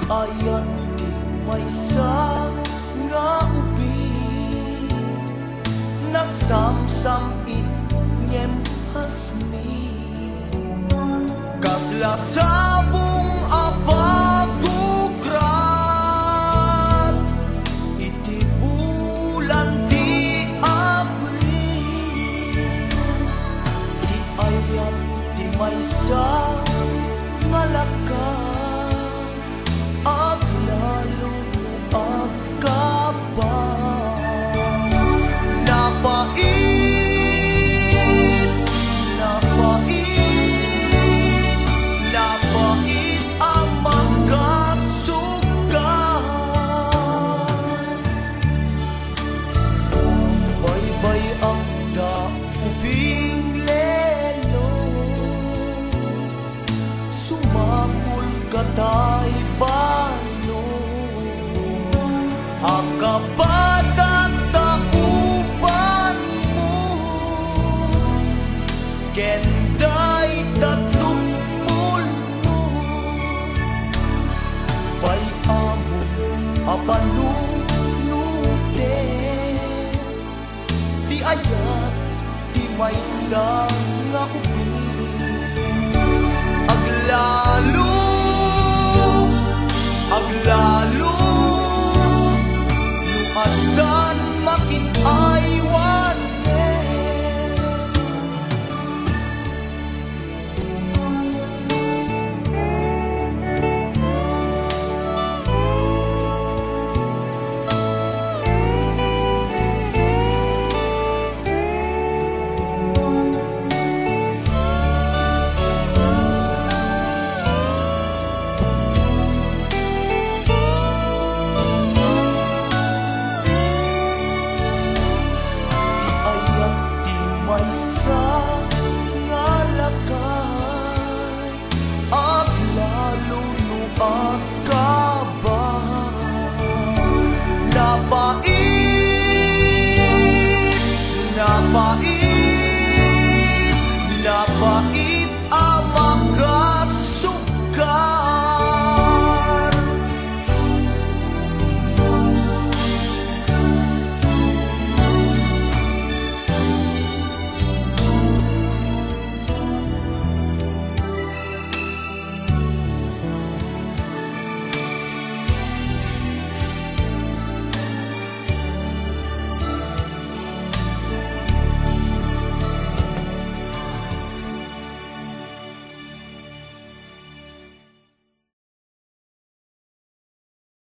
ayat di maysa nga ubi na samsam it ngem hasmi kasla sabong apagukrat iti bulan ti Abril di ayat di maysa nga lakas aglalo agkabang napait ang magkasugat baybay ang daubing lelo sumapul katay bano ang kabagat tauban mo kenday tatupul mo bay amo apanunute di ayat di maysa nga